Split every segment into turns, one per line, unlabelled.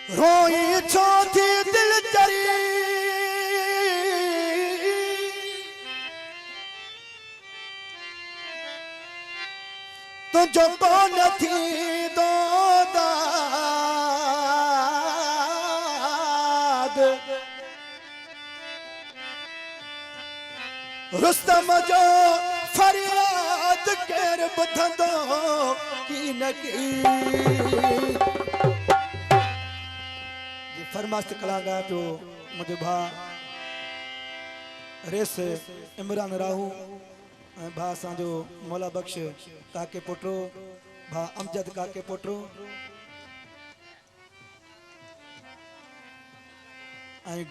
रोई छो थी दिल चरी तुझो कौन थी दो दाद रुस्तम जो फरियाद केर बुधंदो की न की फरमास्त कलागा पियो मुझे भा रेस इमरान राहू भा असांजो मौला बख्श काके पुटरो भा अमजद काके पुटरो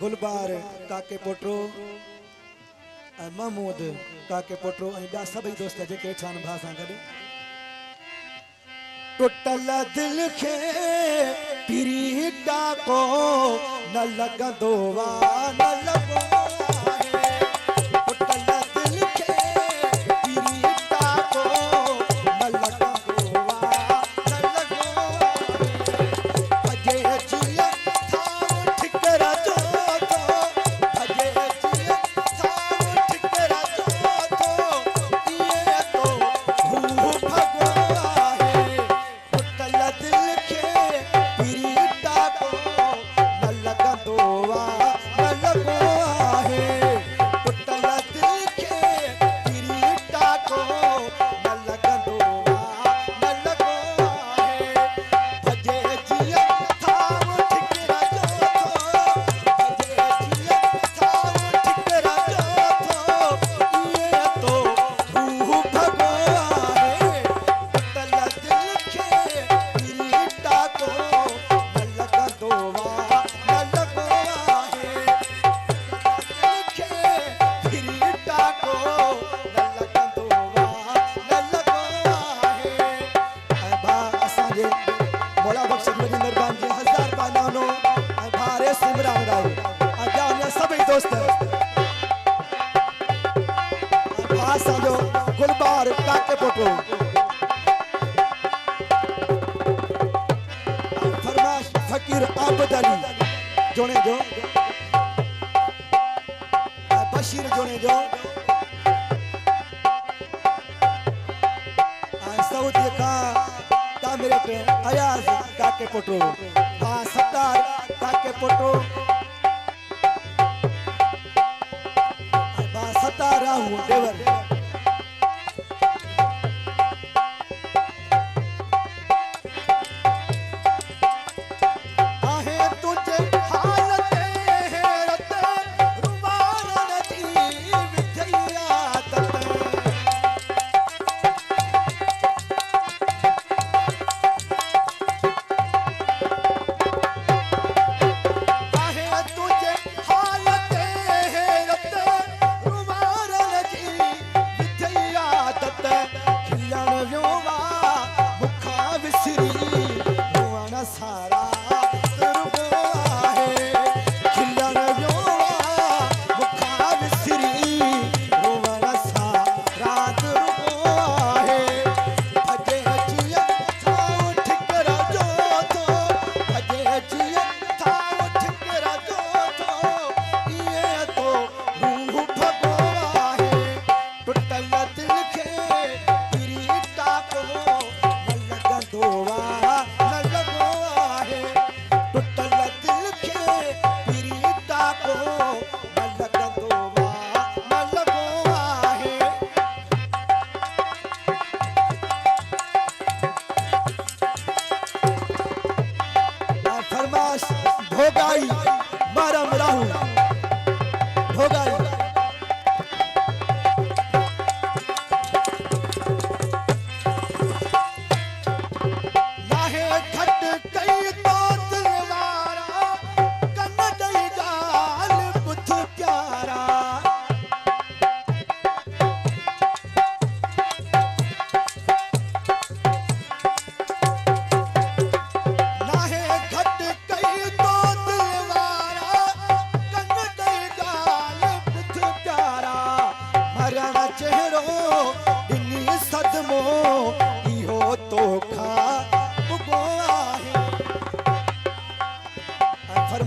गुलबार काके पुटरो महमूद काके पुटरो ॿिया सभई दोस्त जेके वेठा आहिनि भा सां गॾु टुटल दिल खे पिरी डाको न लॻंदो आहे न लॻो गुलबार काके पोटो फरमाश फकीर आबद अली जोने जो बशीर जोने जो सऊदी का तामिरट अयाज काके पोटो सत्तार काके पोटो सत्तार राहू देवर है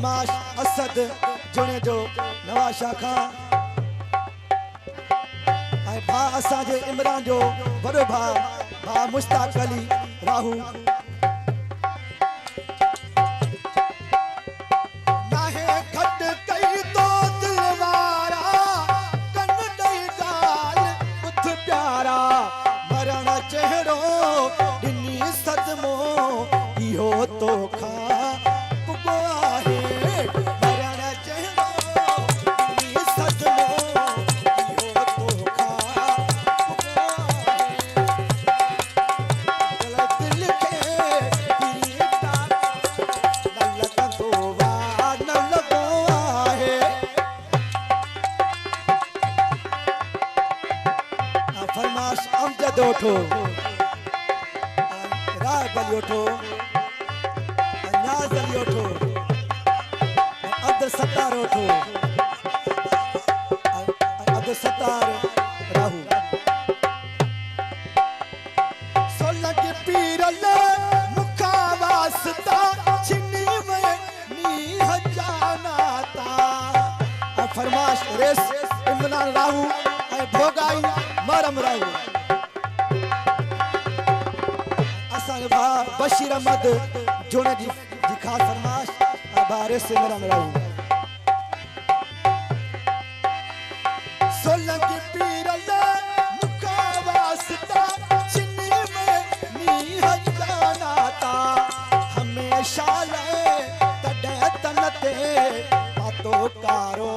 फरमाश असद जुणे जो नवाज शाह खां ऐं भा असांजे इमरान जो वॾो भा मुश्ताक अली राहू
नाहे घट कई तो दिलवारा कन ॾेई ॻाल्हि ॿुध प्यारा
मरण चेहरो ॾिनी सदमो इहो तोखां पुॻो आहे मरण चेहरो ॾिनी सदमो इहो तोखां पुॻो आहे दिल खे पीड़ा न लॻंदो वार न लॻो आहे फरमाश अमजद उठो राग अली उठो न्याज अली उठो अब्दुल सत्तार उठो अब्दुल सत्तार राहू
सोलह पीर मुखा वास्ता छिनी में नीह जानाता
फरमाश रेस इमरान राहू ऐं भोगाई मरम राहू असांजो भा बशीर अहमद जोड़े जी ख़ास फरमाश ऐं भा रेस इमरान राहू
सोलह पीर मुखा वास्ता छिनी में नीह जानाता
हमेशा ले तॾहिं तन ते पातो कारो